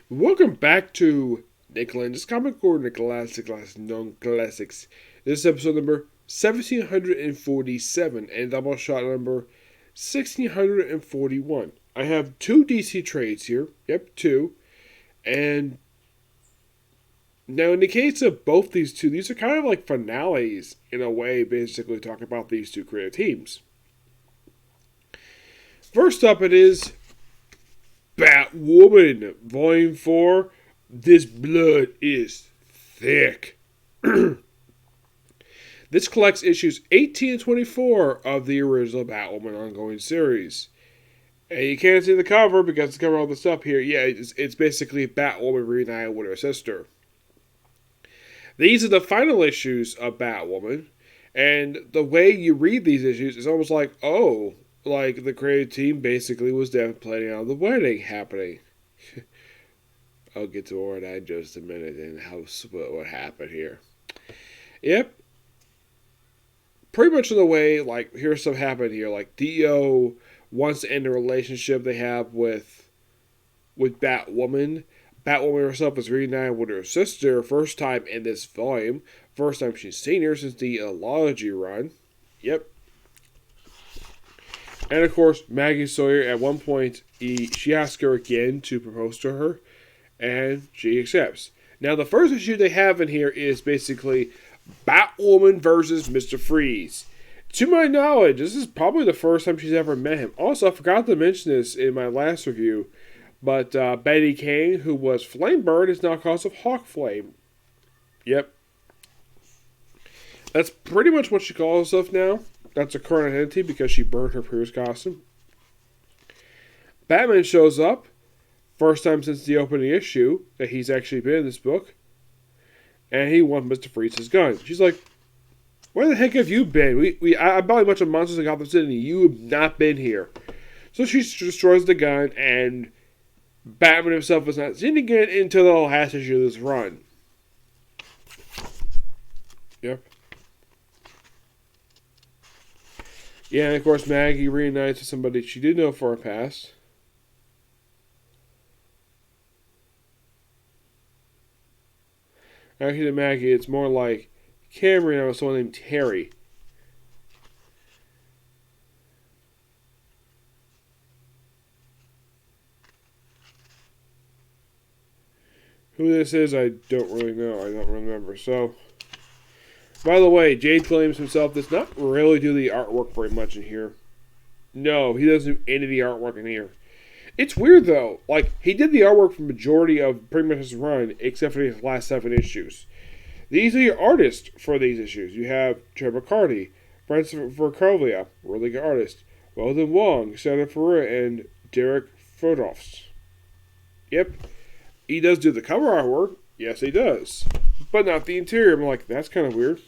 Welcome back to Nick Lenz Comic Corner Classics, known classics. This is episode number 1747 and Doubleshot number 1641. I have two DC trades here. Yep, two. And now, in the case of both these two, these are kind of like finales in a way, basically talking about these two creative teams. First up, it is Batwoman, Volume 4. This blood is thick. This collects issues 18 and 24 of the original Batwoman ongoing series. And you can't see the cover because the cover all the stuff here. Yeah, it's basically Batwoman reunited with her sister. These are the final issues of Batwoman. And the way you read these issues is almost like, oh, like the creative team basically was there planning on the wedding happening. I'll get to more of that in just a minute and what happened here. Yep. Pretty much in the way, like, here's stuff happened here. Like, D.E.O. wants to end a relationship they have with Batwoman. Batwoman herself is reunited with her sister, first time in this volume. First time she's seen her since the Illogy run. Yep. And of course, Maggie Sawyer, at one point, she asks her again to propose to her, and she accepts. Now, the first issue they have in here is basically Batwoman versus Mr. Freeze. To my knowledge, this is probably the first time she's ever met him. Also, I forgot to mention this in my last review, but Betty Kane, who was Flamebird, is now cause of Hawk Flame. Yep. That's pretty much what she calls herself now. That's a current identity because she burned her previous costume. Batman shows up. First time since the opening issue that he's actually been in this book. And he wants Mr. Freeze's gun. She's like, where the heck have you been? I bought a bunch of monsters in Gotham City and you have not been here. So she destroys the gun and Batman himself is not seen again until the last issue of this run. Yep. Yeah, and of course Maggie reunites with somebody she did know for her past. Actually, Maggie, it's more like Cameron and someone named Terry. Who this is, I don't really know. I don't remember. So, by the way, Jade claims himself does not really do the artwork very much in here. No, he doesn't do any of the artwork in here. It's weird, though. Like, he did the artwork for the majority of pretty much his run, except for his last 7 issues. These are your artists for these issues. You have Trevor Carty, Francis Verkovia, really good artist, Weldon Wong, Santa Ferrer, and Derek Fodofs. Yep. He does do the cover artwork. Yes, he does. But not the interior. I'm like, that's kind of weird.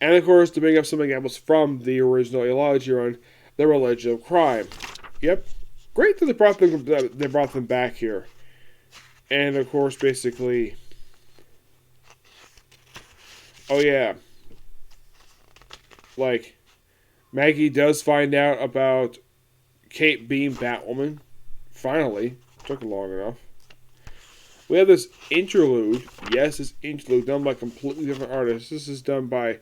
And of course, to bring up some examples from the original Illogy run, The Religion of Crime. Yep. Great that they brought them back here. And of course, basically, oh yeah, like, Maggie does find out about Kate being Batwoman. Finally. Took long enough. We have this interlude. Yes, this interlude done by completely different artists. This is done by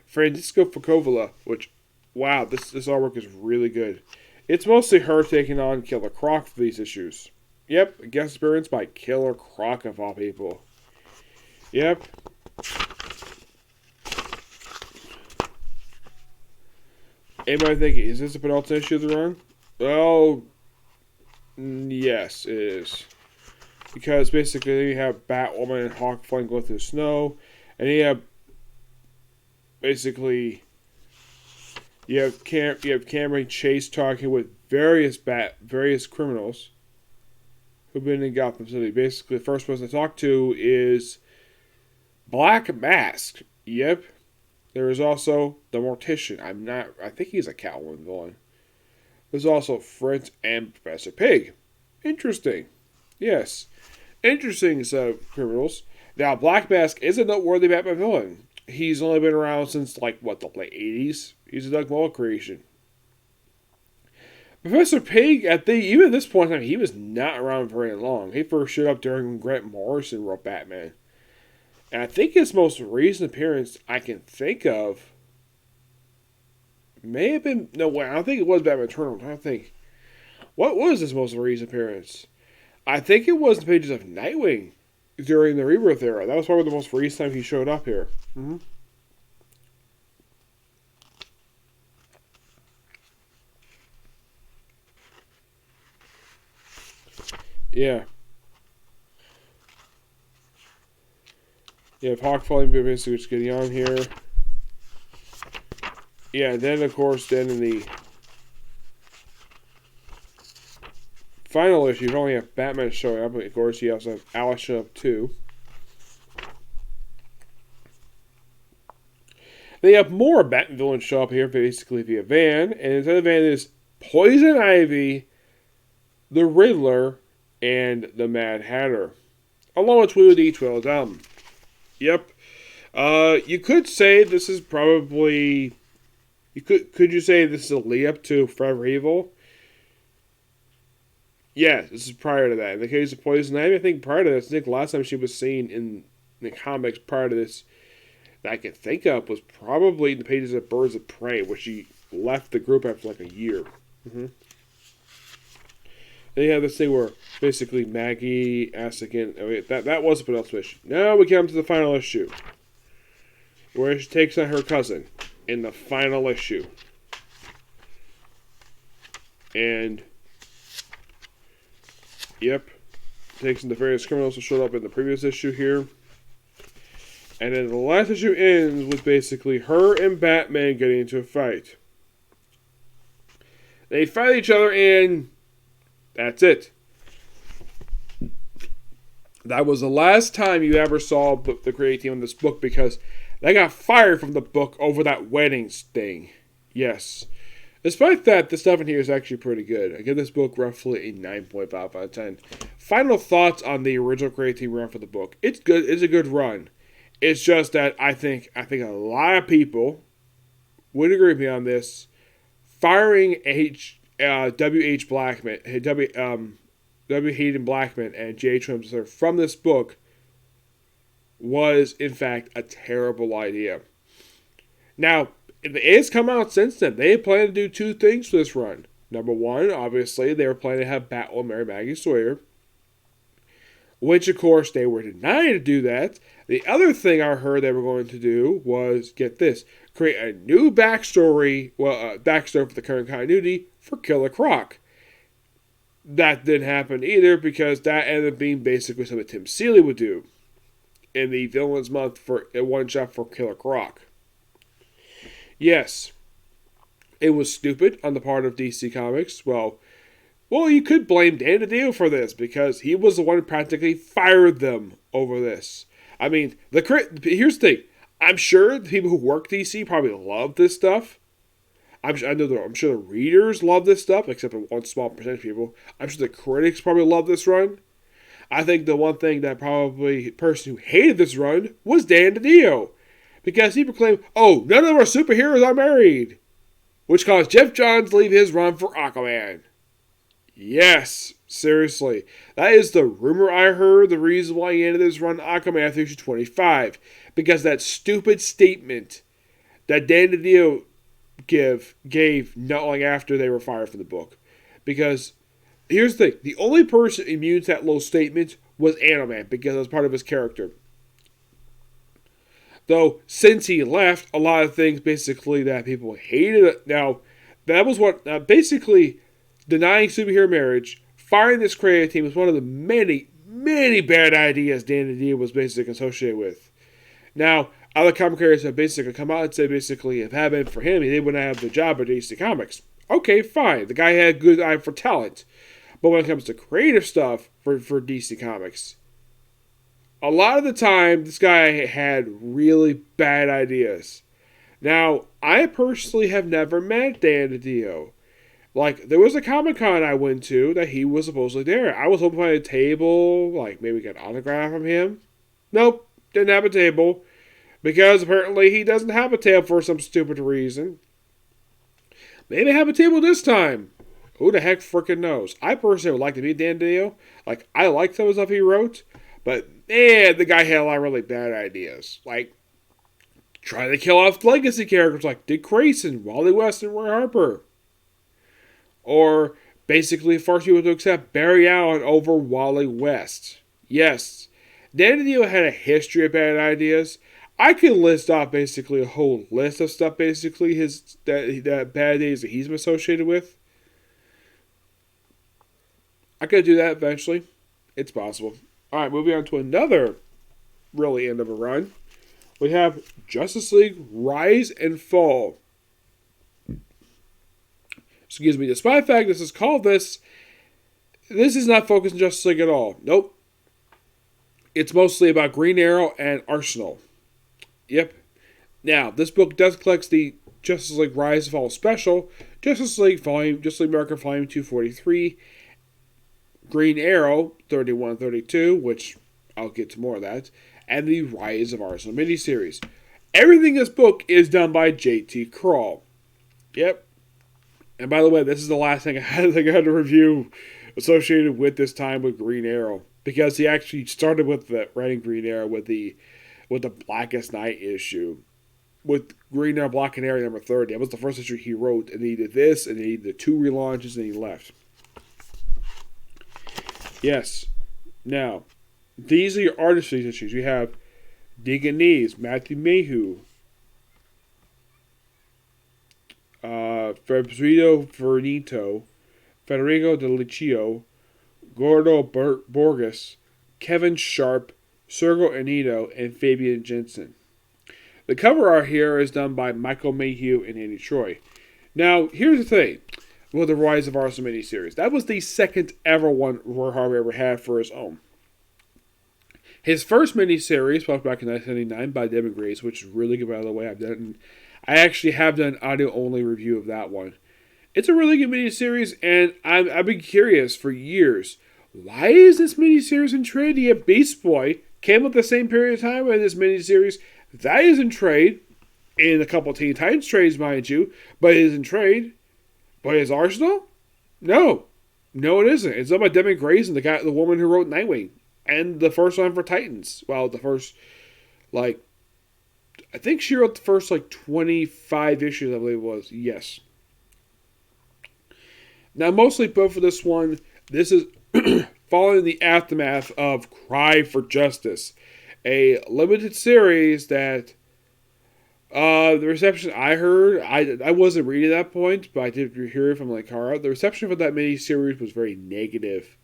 Francisco Facovola, which, wow, this artwork is really good. It's mostly her taking on Killer Croc for these issues. Yep, guest appearance by Killer Croc of all people. Yep. Anybody thinking, is this a penultimate issue of the run? Well, yes, it is. Because basically you have Batwoman and Hawk flying going through the snow, and you have basically you have Cameron Chase talking with various criminals who've been in Gotham City. Basically, the first person to talk to is Black Mask. Yep. There is also the Mortician. I think he's a Catwoman villain. There's also Fritz and Professor Pig. Interesting. Yes. Interesting set of criminals. Now, Black Mask is a noteworthy Batman villain. He's only been around since, the late 80s. He's a Doug Moore creation. Professor Pig, I think, even at this point, I mean, he was not around very long. He first showed up during when Grant Morrison wrote Batman. And I think his most recent appearance I can think of may have been. No, wait, I don't think it was Batman Eternal. I think. What was his most recent appearance? I think it was the pages of Nightwing during the Rebirth era. That was probably the most recent time he showed up here. Mm-hmm. Yeah. Yeah, Hawk Falling basically just getting on here. Yeah, and then of course, then in the final issue, you only have Batman showing up, but of course, you also have Alice showing up too. They have more Batman villains show up here, basically via Van, and inside the van is Poison Ivy, the Riddler, and the Mad Hatter, along with Tweedledee Tweedledum. Yep. You could say this is probably. Could you say this is a lead up to Forever Evil? Yeah, this is prior to that. In the case of Poison Ivy, I think prior to this, I think the last time she was seen in the comics prior to this that I can think of was probably in the pages of Birds of Prey, where she left the group after like a year. Mm-hmm. And you have this thing where basically Maggie asks again. Oh, wait, that was a penultimate issue. Now we come to the final issue, where she takes on her cousin in the final issue. And yep, takes in the various criminals who showed up in the previous issue here. And then the last issue ends with basically her and Batman getting into a fight. They fight each other and that's it. That was the last time you ever saw the creative team in this book because they got fired from the book over that weddings thing. Yes. Despite that, the stuff in here is actually pretty good. I give this book roughly a 9.5 out of 10. Final thoughts on the original creative team run for the book. It's good. It's a good run. It's just that I think a lot of people would agree with me on this. Firing W.H. Blackman, W. Hayden Blackman, and J. Trims from this book was, in fact, a terrible idea. Now, it has come out since then. They had planned to do two things for this run. Number one, obviously, they were planning to have Batwoman marry Maggie Sawyer, which, of course, they were denied to do that. The other thing I heard they were going to do was, get this, create a new backstory, backstory for the current continuity for Killer Croc. That didn't happen either because that ended up being basically something Tim Seeley would do in the Villains Month for a one-shot for Killer Croc. Yes, it was stupid on the part of DC Comics. Well, you could blame Dan DiDio for this because he was the one who practically fired them over this. I mean, here's the thing. I'm sure the people who work DC probably love this stuff. I'm sure the readers love this stuff, except for one small percentage of people. I'm sure the critics probably love this run. I think the one thing that probably the person who hated this run was Dan DiDio. Because he proclaimed, none of our superheroes are married. Which caused Jeff Johns to leave his run for Aquaman. Yes, seriously. That is the rumor I heard, the reason why he ended his run Aquaman after issue 25. Because that stupid statement that Dan DiDio gave not long after they were fired from the book. Because, here's the thing. The only person immune to that little statement was Animal-Man, because it was part of his character. Though, since he left, a lot of things basically that people hated. Now, that was what, basically, denying superhero marriage, firing this creative team was one of the many, many bad ideas Dan DiDio was basically associated with. Now, other comic creators have basically come out and said basically if it hadn't been for him, he wouldn't have the job at DC Comics. Okay, fine. The guy had a good eye for talent. But when it comes to creative stuff for DC Comics, a lot of the time, this guy had really bad ideas. Now, I personally have never met Dan DiDio. Like, there was a Comic-Con I went to that he was supposedly there. I was hoping to find a table, like maybe get an autograph from him. Nope, didn't have a table. Because apparently he doesn't have a table for some stupid reason. Maybe have a table this time. Who the heck freaking knows? I personally would like to meet Dan D.E.O. Like, I like some of the stuff he wrote, but man, the guy had a lot of really bad ideas. Like, trying to kill off legacy characters like Dick Grayson, Wally West, and Roy Harper. Or basically force people to accept Barry Allen over Wally West. Yes, Dan D.E.O. had a history of bad ideas. I could list off basically a whole list of stuff, basically that bad ideas that he's been associated with. I could do that eventually. It's possible. Alright, moving on to another really end of a run. We have Justice League Rise and Fall. Excuse me, despite the fact this is called this is not focused on Justice League at all. Nope. It's mostly about Green Arrow and Arsenal. Yep. Now, this book does collect the Justice League Rise and Fall special, Justice League America Volume 243, Green Arrow 31 and 32, which I'll get to more of that, and the Rise of Arsenal miniseries. Everything in this book is done by J.T. Krul. Yep. And by the way, this is the last thing I had to review associated with this time with Green Arrow, because he actually started with writing Green Arrow with the Blackest Night issue, with Green Arrow Black Canary number 30. That was the first issue he wrote, and he did this, and he did 2 relaunches, and he left. Yes. Now, these are your artist for these issues. You have Deganese, Matthew Mayhew, Fabrizio Vernito, Federico De Liccio, Gordo Borges, Kevin Sharp, Sergio Anito, and Fabian Jensen. The cover art here is done by Michael Mayhew and Andy Troy. Now, here's the thing with the Rise of Arsenal miniseries. That was the second ever one Roy Harper ever had for his own. His first miniseries, published back in 1999 by Devin Grace, which is really good, by the way. I actually have done an audio-only review of that one. It's a really good miniseries, and I've been curious for years. Why is this miniseries in trade? Yet Beast Boy came up the same period of time with this miniseries. That is in trade. In a couple of Teen Titans trades, mind you. But it is in trade. But is Arsenal? No. No, it isn't. It's done by Devin Grace and the woman who wrote Nightwing. And the first one for Titans. Well, the first, I think she wrote the first, 25 issues, I believe it was. Yes. Now, mostly both for this one, this is following the aftermath of Cry for Justice, a limited series that the reception I heard, I wasn't reading at that point, but I did hear it from Cara. The reception for that miniseries was very negative.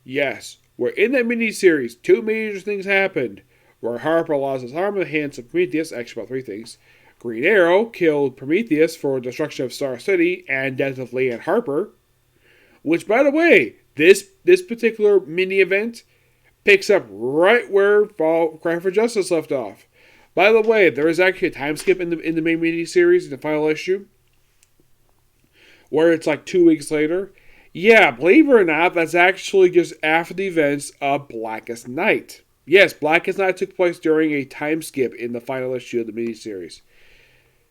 Yes, where in that miniseries, 2 major things happened. Where Harper lost his arm in the hands of Prometheus, actually about 3 things. Green Arrow killed Prometheus for destruction of Star City and death of Leanne Harper. Which, by the way, this particular mini-event picks up right where Cry for Justice left off. By the way, there is actually a time skip in the main mini-series, in the final issue, where it's 2 weeks later. Yeah, believe it or not, that's actually just after the events of Blackest Night. Yes, Blackest Night took place during a time skip in the final issue of the miniseries.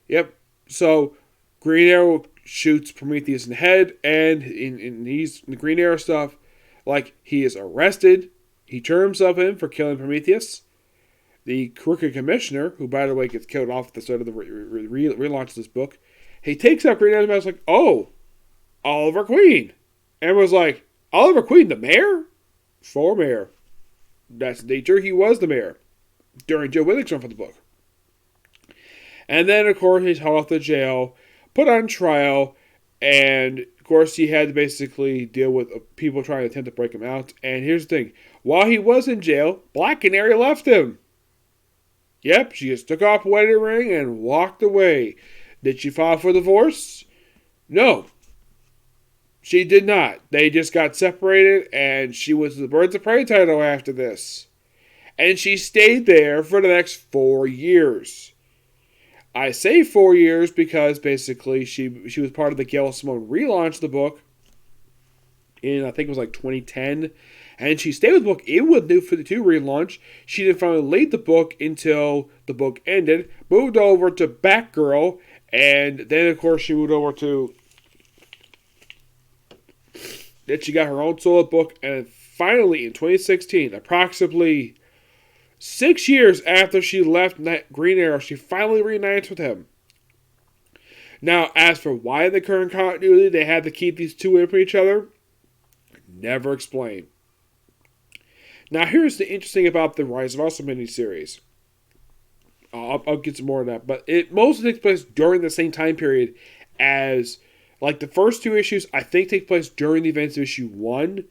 Yep, so Green Arrow shoots Prometheus in the head, and in the Green Arrow stuff, he is arrested. He turns himself in for killing Prometheus. The crooked commissioner, who by the way gets killed off at the start of the relaunch of this book, he takes out Green Arrow's mask oh, Oliver Queen. And was Oliver Queen, the mayor? For mayor. That's the nature. He was the mayor during Joe Willick's run for the book. And then, of course, he's hauled off to jail, put on trial, and, of course, he had to basically deal with people trying to attempt to break him out. And here's the thing. While he was in jail, Black Canary left him. Yep, she just took off a wedding ring and walked away. Did she file for divorce? No. She did not. They just got separated, and she was the Birds of Prey title after this. And she stayed there for the next 4 years. I say 4 years because basically she was part of the Gail Simone relaunch of the book in, I think it was 2010. And she stayed with the book even with New 52 relaunch. She didn't finally lead the book until the book ended. Moved over to Batgirl. And then, of course, she moved over to Then she got her own solo book, and finally in 2016, approximately 6 years after she left Green Arrow, she finally reunites with him. Now, as for why in the current continuity they had to keep these two in from each other, never explained. Now, here's the interesting about the Rise of Us miniseries. I'll get some more of that, but it mostly takes place during the same time period as, like, the first two issues. I think take place during the events of issue 1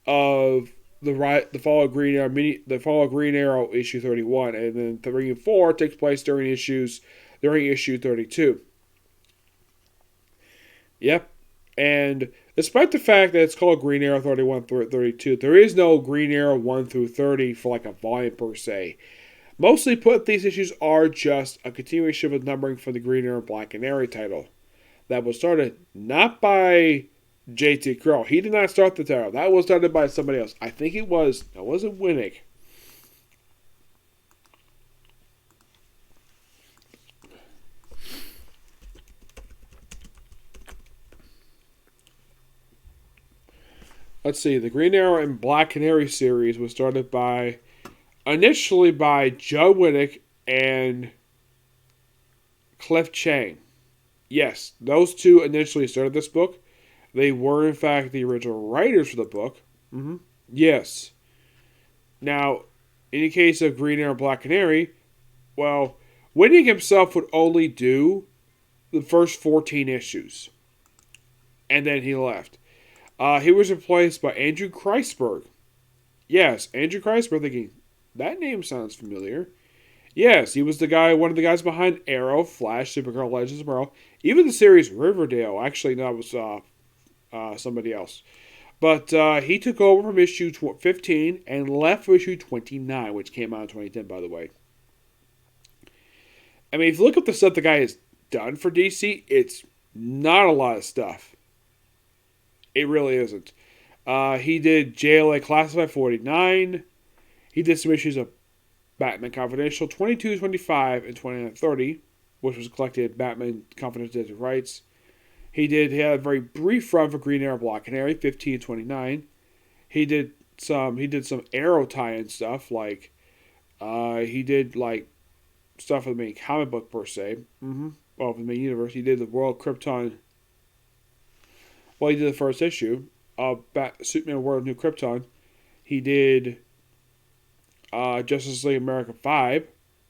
of the Fall of Green Arrow the Fall of Green Arrow issue 31, and then 3 and 4 takes place during issue 32. Yep, and despite the fact that it's called Green Arrow 31 through 32, there is no Green Arrow 1 through 30 for like a volume per se. Mostly put, these issues are just a continuation of the numbering for the Green Arrow Black Canary title. That was started not by J.T. Krul. He did not start the title. That was started by somebody else. I think it wasn't Winnick. Let's see. The Green Arrow and Black Canary series was started initially by Joe Winnick and Cliff Chang. Yes, those two initially started this book. They were, in fact, the original writers for the book. Mm-hmm. Yes. Now, in the case of Green Arrow and Black Canary, well, Winnick himself would only do the first 14 issues. And then he left. He was replaced by Andrew Kreisberg. Yes, Andrew Kreisberg, thinking, that name sounds familiar. Yes, he was one of the guys behind Arrow, Flash, Supergirl, Legends of Tomorrow, even the series Riverdale. Actually, no, it was somebody else. But he took over from issue 15 and left for issue 29, which came out in 2010, by the way. I mean, if you look up the stuff the guy has done for DC, it's not a lot of stuff. It really isn't. He did JLA Classified 49. He did some issues of Batman Confidential 22, 25, and 29, 30, which was collected Batman Confidential Detective Rights. He had a very brief run for Green Arrow Black Canary 15 and 29. He did some Arrow tie-in stuff, like he did like stuff with the main comic book per se. Mm-hmm. Well, the main universe. He did the World Krypton. Well, he did the first issue of Superman World of New Krypton. He did Justice League America 5,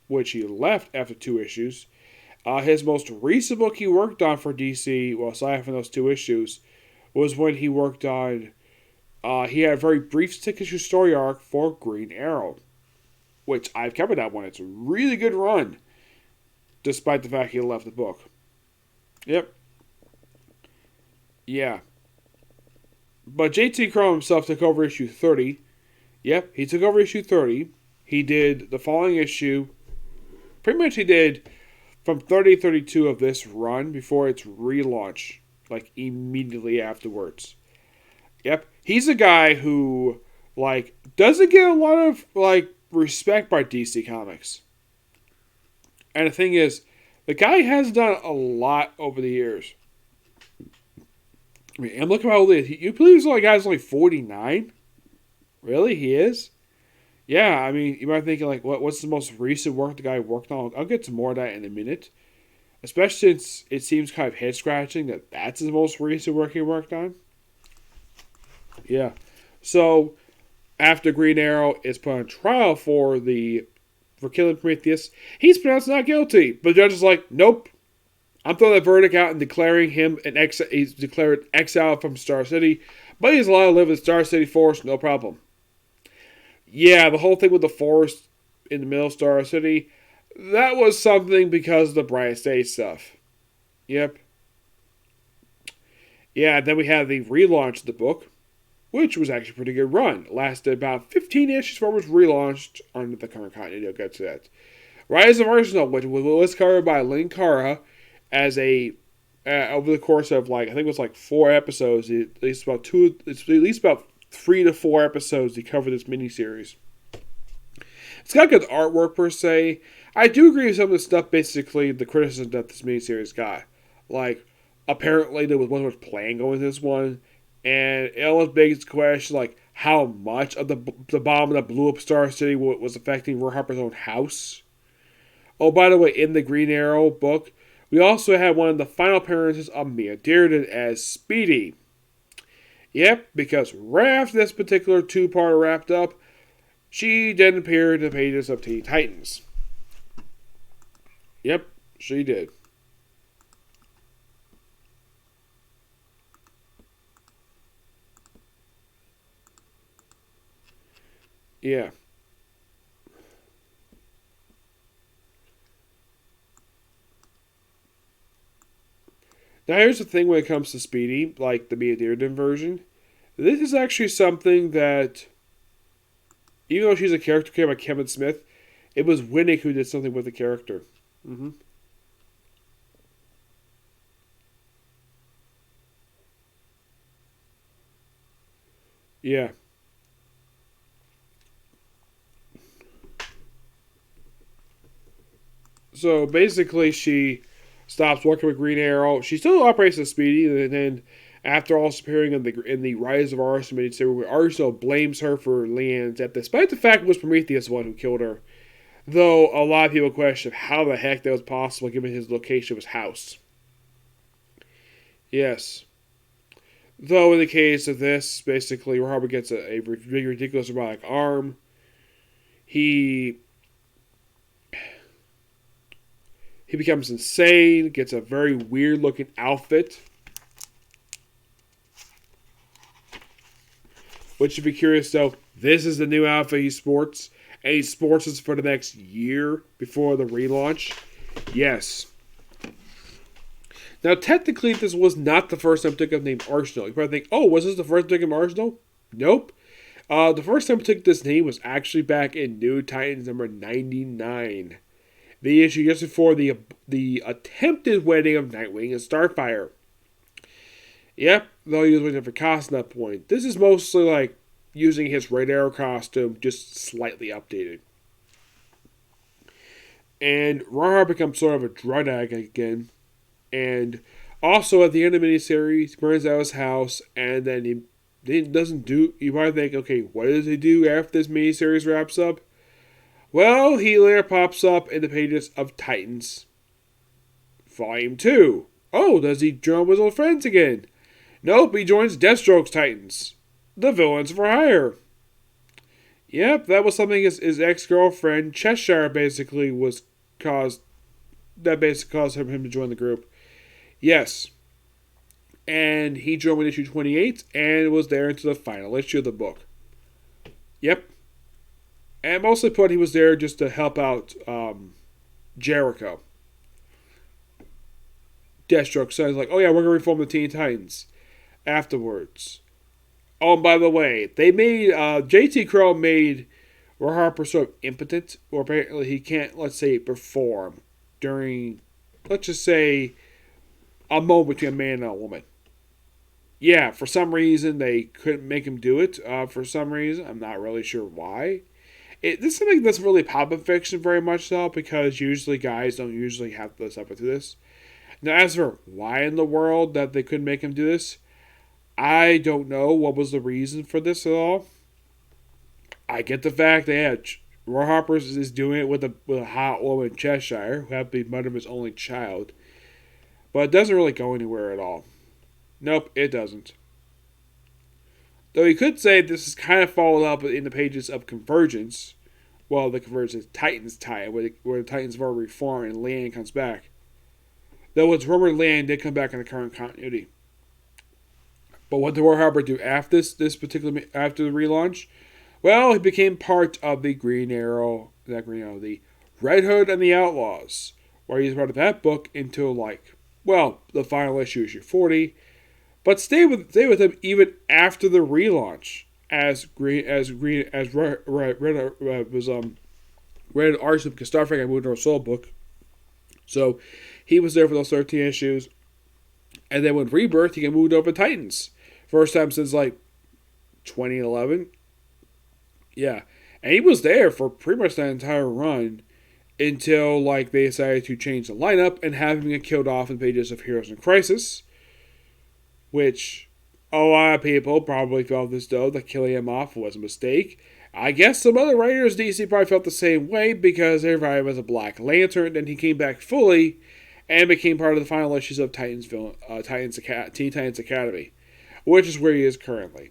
which he left after 2 issues. His most recent book he worked on for DC, well, aside from those 2 issues, was when he worked on, he had a very brief 6-issue story arc for Green Arrow, which I've covered that one. It's a really good run, despite the fact he left the book. Yep. Yeah. But J.T. Krul himself took over issue 30. Yep, he took over issue 30. He did the following issue. Pretty much he did from 30 to 32 of this run before its relaunch, like immediately afterwards. Yep, he's a guy who, like, doesn't get a lot of, like, respect by DC Comics. And the thing is, the guy has done a lot over the years. I mean, I'm looking at how old he is. You believe this guy's only 49? Really? He is? Yeah, I mean, you might be thinking, like, what's the most recent work the guy worked on? I'll get to more of that in a minute. Especially since it seems kind of head-scratching that that's his most recent work he worked on. Yeah. So, after Green Arrow is put on trial for killing Prometheus, he's pronounced not guilty. But the judge is like, nope. I'm throwing that verdict out and declaring him he's declared exile from Star City, but he's allowed to live in Star City Forest, no problem. Yeah, the whole thing with the forest in the middle of Star City, that was something because of the Brian State stuff. Yep. Yeah, then we had the relaunch of the book, which was actually a pretty good run. It lasted about 15 issues before it was relaunched under the current continuity. I'll get to that. Rise of Arsenal, which was covered by Lynn Cara as over the course of, like, I think it was like 4 episodes, at least about 3 to 4 episodes to cover this miniseries. It's got good artwork per se. I do agree with some of the stuff, basically, the criticism that this miniseries got. Like, apparently there was one much plan going into this one. And it always begs the question, like, how much of the bomb that blew up Star City was affecting Roy Harper's own house. Oh, by the way, in the Green Arrow book, we also had one of the final appearances of Mia Dearden as Speedy. Yep, because right after this particular two-parter wrapped up, she then appeared in the pages of Teen Titans. Yep, she did. Yeah. Now here's the thing when it comes to Speedy, like the Mia Dearden version. This is actually something that, even though she's a character created by Kevin Smith, it was Winnick who did something with the character. Mm-hmm. Yeah. So basically, she stops working with Green Arrow. She still operates as Speedy, and then after also appearing in the Rise of Arsenal miniseries, where Arsenal blames her for Leanne's death, despite the fact it was Prometheus the one who killed her. Though a lot of people question how the heck that was possible given his location of his house. Yes. Though in the case of this, basically, Robert gets a big, ridiculous robotic arm. He he becomes insane, gets a very weird looking outfit. Which, if you're curious, though, this is the new outfit he sports, and he sports this for the next year before the relaunch. Yes. Now, technically, this was not the first time I took up the name Arsenal. You probably think, oh, was this the first time I took him Arsenal? Nope. The first time I took this name was actually back in New Titans number 99. The issue just before the attempted wedding of Nightwing and Starfire. Yep, though he was waiting for costume at that point. This is mostly like using his Red Arrow costume, just slightly updated. And Rawhide becomes sort of a drug addict again. And also at the end of the miniseries, he burns out his house, and then he doesn't do. You might think, okay, what does he do after this miniseries wraps up? Well, he later pops up in the pages of Titans, Volume 2. Oh, does he join with his old friends again? Nope, he joins Deathstroke's Titans, the villains for hire. Yep, that was something his ex-girlfriend, Cheshire, basically was caused. That basically caused him to join the group. Yes. And he joined with issue 28 and was there until the final issue of the book. Yep. And mostly put, he was there just to help out Jericho. Deathstroke says, like, oh yeah, we're going to reform the Teen Titans afterwards. Oh, and by the way, they made, JT Krul made Roy Harper sort of impotent, or apparently he can't, let's say, perform during, let's just say, a moment between a man and a woman. Yeah, for some reason they couldn't make him do it. For some reason, I'm not really sure why. This is something that's really pop in fiction very much though, because usually guys don't usually have to suffer through this. Now, as for why in the world that they couldn't make him do this, I don't know what was the reason for this at all. I get the fact that Roy Harper is doing it with a hot woman in Cheshire, who happened to be mother of his only child. But it doesn't really go anywhere at all. Nope, it doesn't. Though you could say this is kind of followed up in the pages of Convergence. Well, the Convergence Titans tie, where the Titans were reformed and Land comes back. Though it's rumored Land did come back in the current continuity. But what did Roy Harper do after after the relaunch? Well, he became part of the the Red Hood and the Outlaws, where he's part of that book until the final issue 40, but stay with him even after the relaunch as Red Arsenal, because Starfire got moved to a Soul book. So he was there for those 13 issues, and then when Rebirth, he got moved over to Titans. First time since 2011. Yeah. And he was there for pretty much that entire run until they decided to change the lineup and have him get killed off in pages of Heroes in Crisis. Which, A lot of people probably felt as though that killing him off was a mistake. I guess some other writers DC probably felt the same way because everybody was a Black Lantern, and he came back fully and became part of the final issues of Teen Titans Academy, which is where he is currently.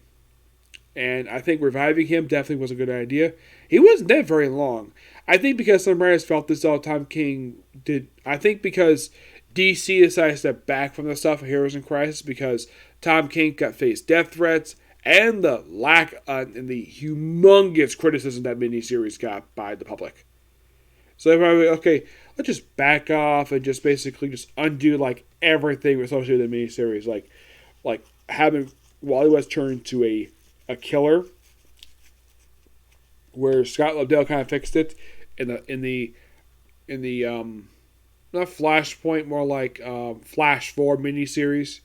And I think reviving him definitely was a good idea. He wasn't dead very long. I think because some writers felt this all Tom King did. I think because DC decided to step back from the stuff of Heroes in Crisis because Tom King got faced death threats and the lack and the humongous criticism that miniseries got by the public. So they probably, okay, let's just back off and just basically just undo like everything associated with the miniseries, like having Wally West turn to a killer, where Scott Lobdell kind of fixed it in the not Flashpoint, more like Flash 4 miniseries,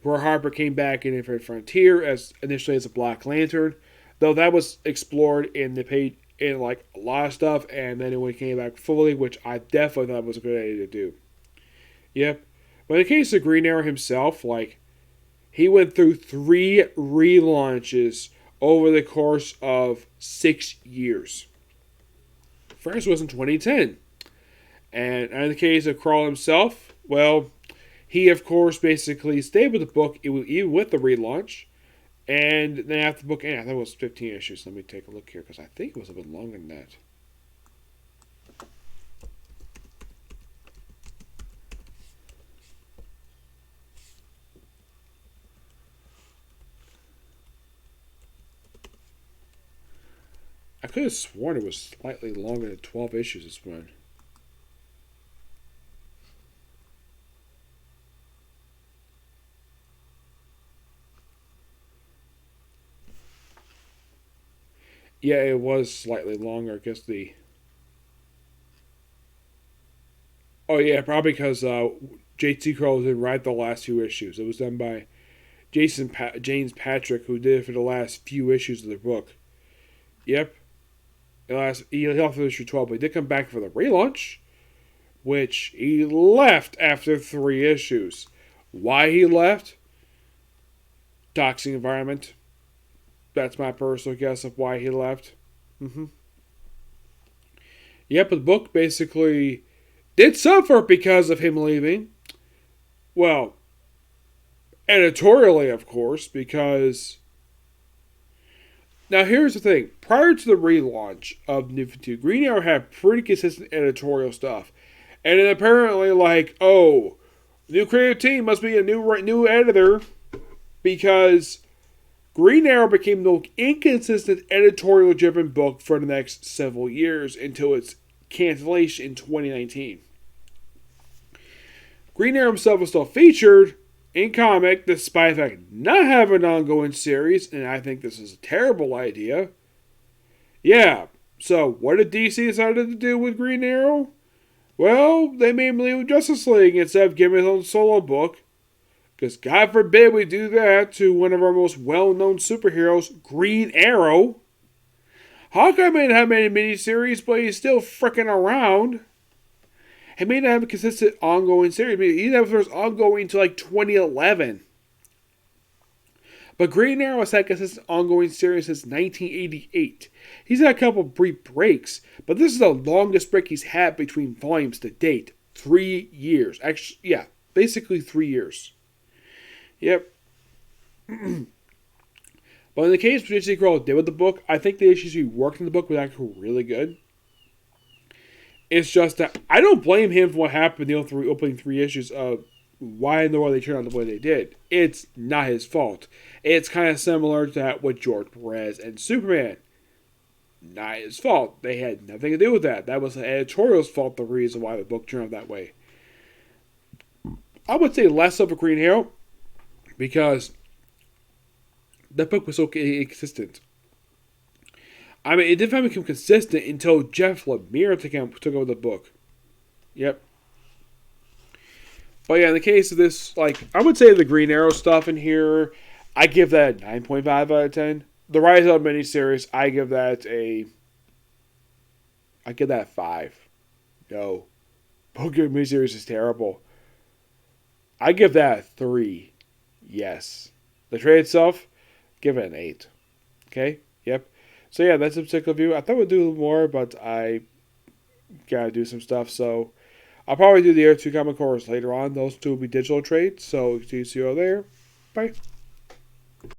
where Harper came back in Infinite Frontier as initially as a Black Lantern, though that was explored in the page in like a lot of stuff, and then when he came back fully, which I definitely thought was a good idea to do. Yep. But in the case of Green Arrow himself, like, he went through 3 relaunches over the course of 6 years. First was in 2010. And in the case of Krul himself, well, he of course basically stayed with the book even with the relaunch. And then after the book ended, I think it was 15 issues. Let me take a look here because I think it was a bit longer than that. I could have sworn it was slightly longer than 12 issues this one. Yeah, it was slightly longer. I guess the... Oh, yeah, probably because J.T. Krul didn't write the last few issues. It was done by James Patrick, who did it for the last few issues of the book. Yep. He left for issue 12, but he did come back for the relaunch, which he left after 3 issues. Why he left? Toxic environment. That's my personal guess of why he left. Yep, but the book basically did suffer because of him leaving. Well, editorially, of course, because... Now, here's the thing. Prior to the relaunch of New 52, Green Arrow had pretty consistent editorial stuff. And then apparently, like, oh, new creative team must be a new editor because Green Arrow became the inconsistent editorial-driven book for the next several years until its cancellation in 2019. Green Arrow himself was still featured in comic, despite the fact not having an ongoing series, and I think this is a terrible idea. Yeah, so what did DC decide to do with Green Arrow? Well, they made him leave Justice League instead of giving his own solo book. Because God forbid we do that to one of our most well-known superheroes, Green Arrow. Hawkeye may not have many miniseries, but he's still freaking around. He may not have a consistent ongoing series. He didn't have his ongoing until like 2011. But Green Arrow has had a consistent ongoing series since 1988. He's had a couple of brief breaks, but this is the longest break he's had between volumes to date. 3 years. Actually, yeah, basically 3 years. Yep. But in the case of J.C. Krul did with the book, I think the issues he worked in the book were actually really good. It's just that I don't blame him for what happened in the opening 3 issues of why in the world they turned out the way they did. It's not his fault. It's kind of similar to that with George Perez and Superman. Not his fault. They had nothing to do with that. That was the editorial's fault, the reason why the book turned out that way. I would say less of a Green Arrow because that book was so inconsistent. I mean, it didn't become consistent until Jeff Lemire took over the book. Yep. But yeah, in the case of this, like, I would say the Green Arrow stuff in here, I give that a 9.5 out of 10. The Rise Up miniseries, I give that a 5. No. Book of miniseries is terrible. I give that a 3. Yes. The trade itself, give it an 8. Okay? Yep. So yeah, that's a particular view. I thought we'd do more, but I gotta do some stuff. So I'll probably do the other two comic cores later on. Those two will be digital trades. So see you all there. Bye.